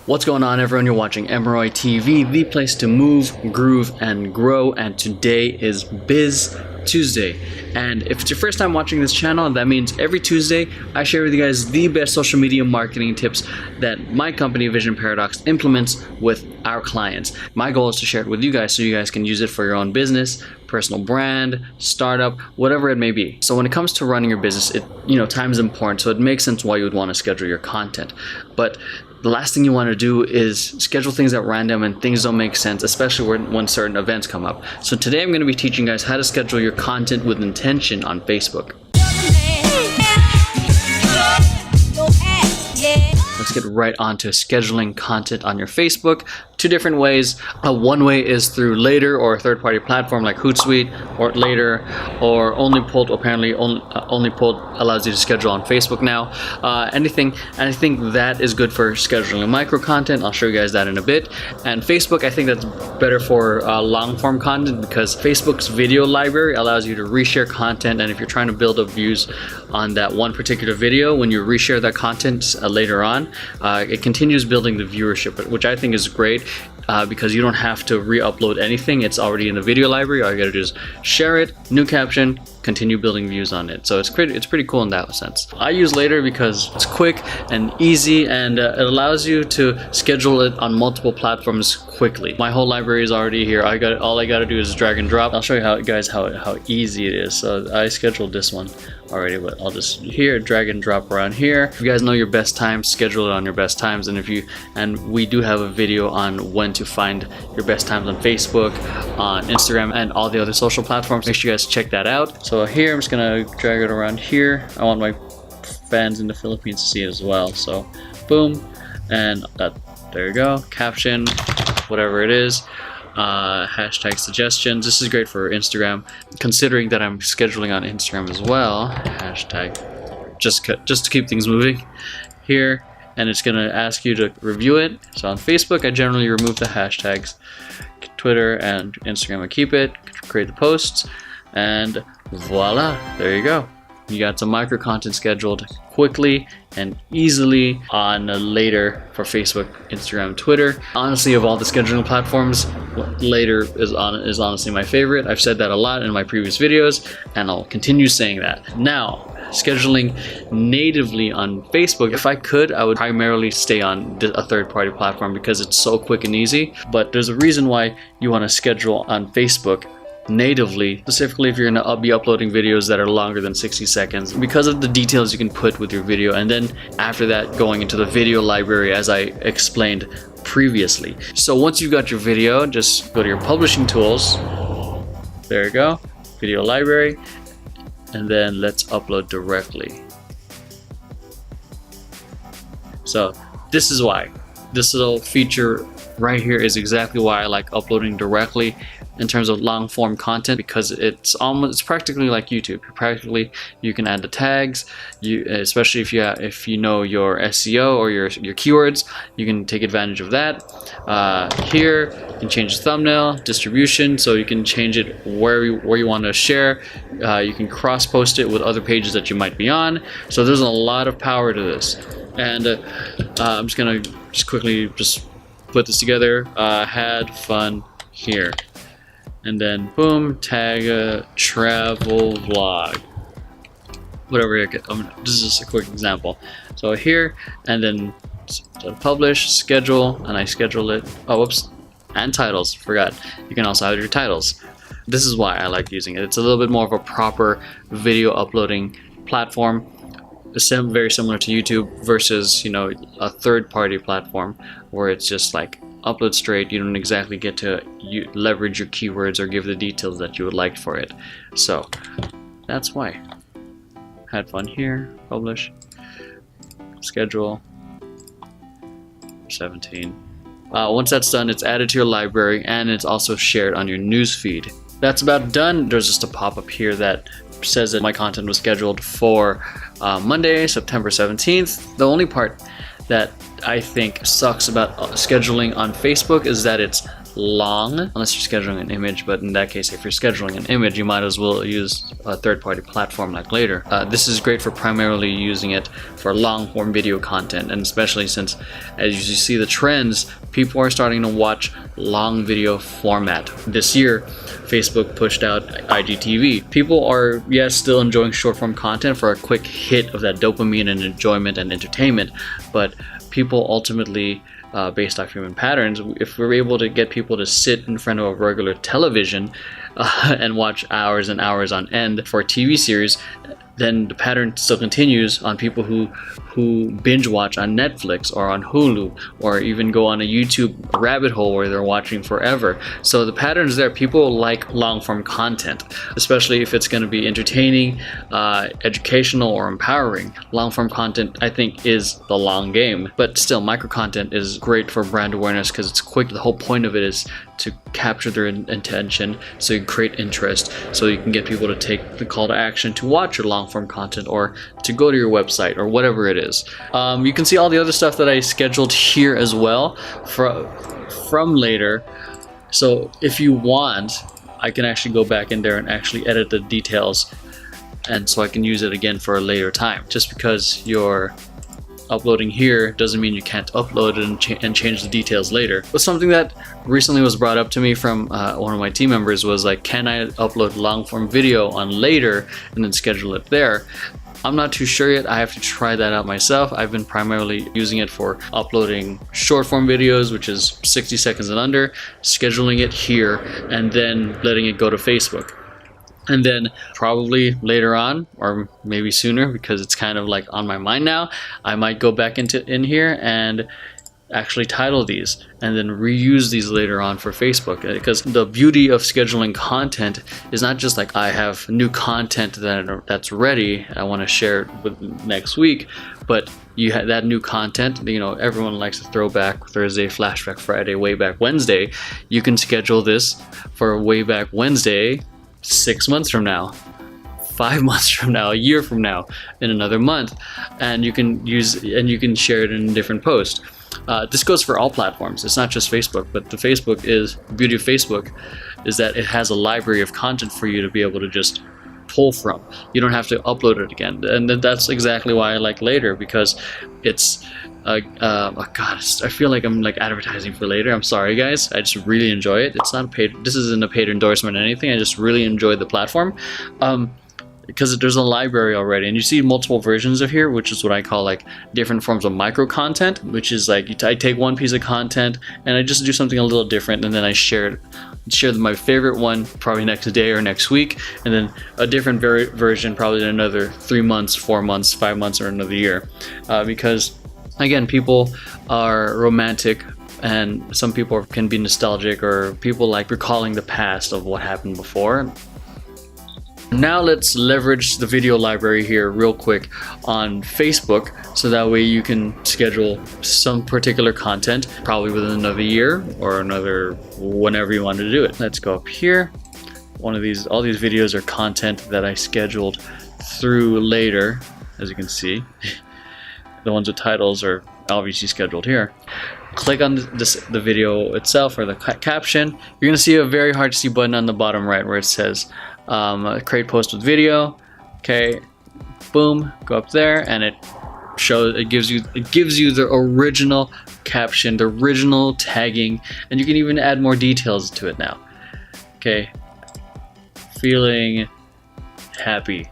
What's going on, everyone? You're watching Emeroy TV, the place to move, groove, and grow. And today is Biz Tuesday. And if it's your first time watching this channel, that means every Tuesday I share with you guys the best social media marketing tips that my company Vision Paradox implements with our clients. My goal is to share it with you guys so you guys can use it for your own business, personal brand, startup, whatever it may be. So when it comes to running your business, time is important, so it makes sense why you would want to schedule your content. But the last thing you want to do is schedule things at random and things don't make sense, especially when certain events come up. So today I'm going to be teaching you guys how to schedule your content with intention on Facebook. Let's get right on to scheduling content on your Facebook. Two different ways. One way is through Later or a third-party platform like Hootsuite or Later, or OnlyPulled. Apparently, OnlyPulled allows you to schedule on Facebook now. Anything, and I think that is good for scheduling micro content. I'll show you guys that in a bit. And Facebook, I think that's better for long-form content because Facebook's video library allows you to reshare content. And if you're trying to build up views on that one particular video, when you reshare that content later on, it continues building the viewership, which I think is great. Because you don't have to re-upload anything. It's already in the video library. All you gotta do is share it, new caption, continue building views on it. So it's pretty cool in that sense. I use Later because it's quick and easy, and it allows you to schedule it on multiple platforms quickly. My whole library is already here. All I gotta do is drag and drop. I'll show you how easy it is. So I scheduled this one already, but I'll just drag and drop around here. If you guys know your best times, schedule it on your best times. And we do have a video on when to find your best times on Facebook, on Instagram, and all the other social platforms. Make sure you guys check that out. So here I'm just gonna drag it around here. I want my fans in the Philippines to see it as well. So boom, and there you go. Caption, whatever it is. Hashtag suggestions. This is great for Instagram, considering that I'm scheduling on Instagram as well. Hashtag just to keep things moving here, and it's gonna ask you to review it. So on Facebook, I generally remove the hashtags. Twitter and Instagram, I keep it. Create the posts, and voila, there you go. You got some micro content scheduled quickly and easily on Later for Facebook, Instagram, Twitter. Honestly, of all the scheduling platforms, Later is honestly my favorite. I've said that a lot in my previous videos, and I'll continue saying that. Now, scheduling natively on Facebook, if I could, I would primarily stay on a third-party platform because it's so quick and easy. But there's a reason why you want to schedule on Facebook natively, specifically if you're going to be uploading videos that are longer than 60 seconds, because of the details you can put with your video, and then after that going into the video library as I explained previously. So once you've got your video, just go to your publishing tools, there you go, video library, and then let's upload directly. So this is why this little feature right here is exactly why I like uploading directly in terms of long form content, because it's practically like YouTube. You can add the tags, especially if you know your SEO or your keywords, you can take advantage of that. Here you can change the thumbnail, distribution, so you can change it where you want to share. You can cross post it with other pages that you might be on. So there's a lot of power to this, and I'm just gonna quickly put this together. Had fun here. And then boom, tag a travel vlog, whatever you get. This is just a quick example. So here, and then publish, schedule, and I schedule it. Oh, whoops, and titles, forgot. You can also add your titles. This is why I like using it. It's a little bit more of a proper video uploading platform, very similar to YouTube versus a third-party platform where it's just like upload straight. You don't exactly get to leverage your keywords or give the details that you would like for it. So that's why. Had fun here, publish, schedule, 17. Once that's done, it's added to your library and it's also shared on your news feed. That's about done. There's just a pop-up here that says that my content was scheduled for Monday, September 17th. The only part that I think sucks about scheduling on Facebook is that it's long, unless you're scheduling an image. But in that case, if you're scheduling an image, you might as well use a third-party platform like Later. This is great for primarily using it for long-form video content, and especially since, as you see the trends, people are starting to watch long video format. This year, Facebook pushed out IGTV. People are, yes, still enjoying short-form content for a quick hit of that dopamine and enjoyment and entertainment, but people ultimately, based off human patterns, if we're able to get people to sit in front of a regular television and watch hours and hours on end for a TV series, then the pattern still continues on people who binge watch on Netflix or on Hulu, or even go on a YouTube rabbit hole where they're watching forever. So the pattern is there. People like long form content, especially if it's going to be entertaining, educational, or empowering. Long form content, I think, is the long game. But still, micro content is great for brand awareness because it's quick. The whole point of it is to capture their attention, so you create interest, so you can get people to take the call to action to watch your long form content or to go to your website or whatever it is. You can see all the other stuff that I scheduled here as well from Later. So if you want, I can actually go back in there and actually edit the details, and so I can use it again for a later time. Just because you're uploading here doesn't mean you can't upload it and change the details later. But something that recently was brought up to me from one of my team members was like, can I upload long form video on Later and then schedule it there? I'm not too sure yet. I have to try that out myself. I've been primarily using it for uploading short form videos, which is 60 seconds and under, scheduling it here, and then letting it go to Facebook. And then probably later on, or maybe sooner, because it's kind of like on my mind now, I might go back in here and actually title these and then reuse these later on for Facebook. Because the beauty of scheduling content is not just like I have new content that's ready, I want to share it with next week, but you have that new content. You know, everyone likes a throwback Thursday, flashback Friday, way back Wednesday. You can schedule this for way back Wednesday 6 months from now, 5 months from now, a year from now, in another month, and you can share it in a different post. This goes for all platforms. It's not just Facebook, but the beauty of Facebook is that it has a library of content for you to be able to just pull from. You don't have to upload it again, and that's exactly why I like Later, because it's oh god, I feel like I'm like advertising for Later. I'm sorry guys, I just really enjoy it. It's not a paid, this isn't a paid endorsement or anything. I just really enjoy the platform because there's a library already, and you see multiple versions of here, which is what I call like different forms of micro content, which is like I take one piece of content and I just do something a little different, and then I share my favorite one probably next day or next week, and then a different version probably in another 3 months, 4 months, 5 months, or another year, because again, people are romantic, and some people can be nostalgic, or people like recalling the past of what happened before. Now let's leverage the video library here real quick on Facebook, so that way you can schedule some particular content probably within another year or another whenever you want to do it. Let's go up here. All these videos are content that I scheduled through Later, as you can see. The ones with titles are obviously scheduled here. Click on the video itself or the caption. You're going to see a very hard to see button on the bottom right where it says create post with video. Okay, boom, go up there, and it gives you the original caption, the original tagging, and you can even add more details to it now. Okay, feeling happy.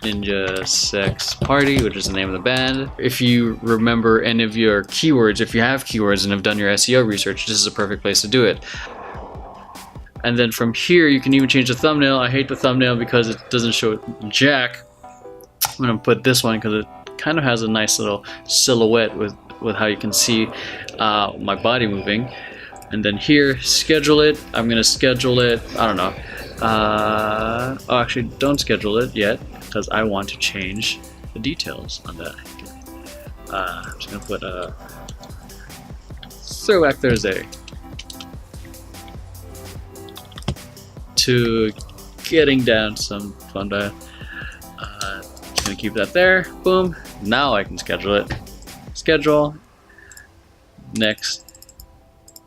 Ninja Sex Party, which is the name of the band. If you remember any of your keywords, if you have keywords and have done your SEO research, this is a perfect place to do it. And then from here, you can even change the thumbnail. I hate the thumbnail because it doesn't show jack. I'm gonna put this one because it kind of has a nice little silhouette with how you can see my body moving. And then here, schedule it. I'm gonna schedule it, I don't know. Oh, actually, don't schedule it yet, because I want to change the details on that. I'm just gonna put Throwback Thursday to getting down some fun diet. Just gonna keep that there. Boom. Now I can schedule it. Schedule. Next.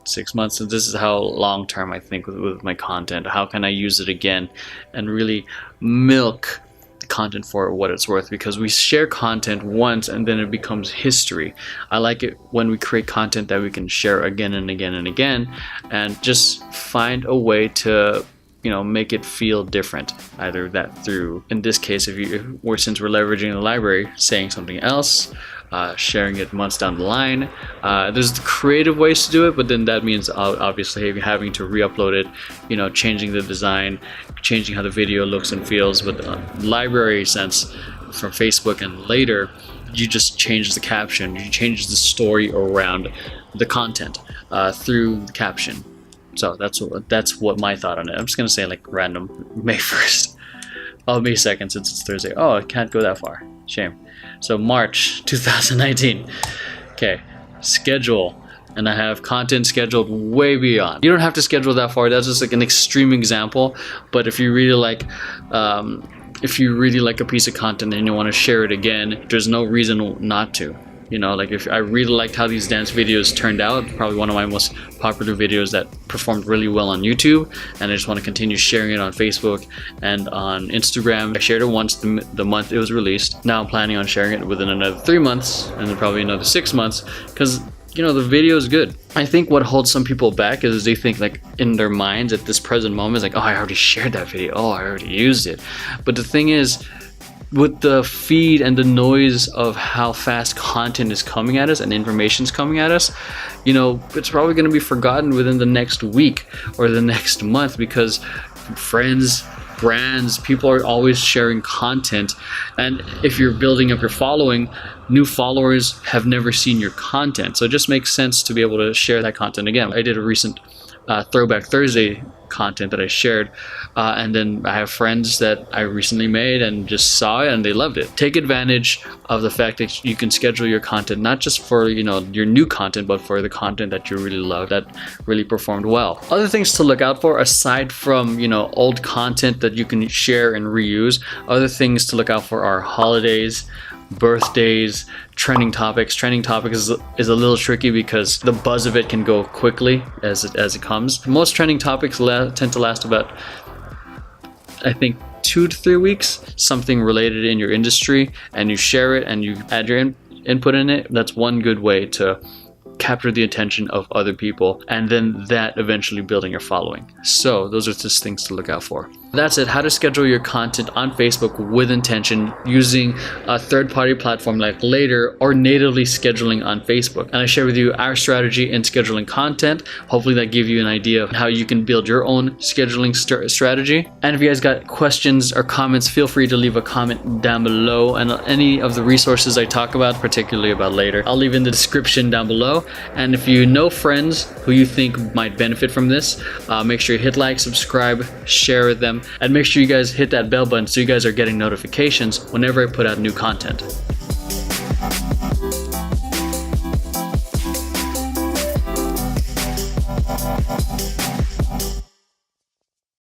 6 months. And this is how long term I think with my content. How can I use it again and really milk the content for what it's worth? Because we share content once and then it becomes history. I like it when we create content that we can share again and again and again, and just find a way to make it feel different. Either that through, in this case, since we're leveraging the library, saying something else, sharing it months down the line. There's creative ways to do it, but then that means obviously having to re-upload it, changing the design, changing how the video looks and feels. But the library sense from Facebook and later, you just change the caption, you change the story around the content through the caption. So that's what my thought on it. I'm just gonna say like random May 1st. Oh, May 2nd since it's Thursday. Oh, I can't go that far. Shame. So March 2019. Okay, schedule. And I have content scheduled way beyond. You don't have to schedule that far. That's just like an extreme example. But if you really like a piece of content and you want to share it again, there's no reason not to. Like if I really liked how these dance videos turned out, probably one of my most popular videos that performed really well on YouTube, and I just want to continue sharing it on Facebook and on Instagram. I shared it once the month it was released. Now I'm planning on sharing it within another 3 months and then probably another 6 months, because the video is good. I think what holds some people back is they think like in their minds at this present moment is like, oh, I already shared that video, oh, I already used it. But the thing is, with the feed and the noise of how fast content is coming at us and information's coming at us, it's probably going to be forgotten within the next week or the next month, because friends, brands, people are always sharing content. And if you're building up your following, new followers have never seen your content. So it just makes sense to be able to share that content again. I did a recent Throwback Thursday content that I shared, and then I have friends that I recently made and just saw it and they loved it. Take advantage of the fact that you can schedule your content not just for your new content, but for the content that you really love, that really performed well. Other things to look out for aside from old content that you can share and reuse, other things to look out for are holidays, birthdays, trending topics. Trending topics is a little tricky because the buzz of it can go quickly as it comes. Most trending topics tend to last about, I think, 2 to 3 weeks. Something related in your industry, and you share it and you add your input in it. That's one good way to capture the attention of other people, and then that eventually building your following. So those are just things to look out for. That's it. How to schedule your content on Facebook with intention using a third-party platform like Later or natively scheduling on Facebook. And I share with you our strategy in scheduling content. Hopefully that gives you an idea of how you can build your own scheduling strategy. And if you guys got questions or comments, feel free to leave a comment down below. And any of the resources I talk about, particularly about Later, I'll leave in the description down below. And if you know friends who you think might benefit from this, make sure you hit like, subscribe, share with them, and make sure you guys hit that bell button so you guys are getting notifications whenever I put out new content.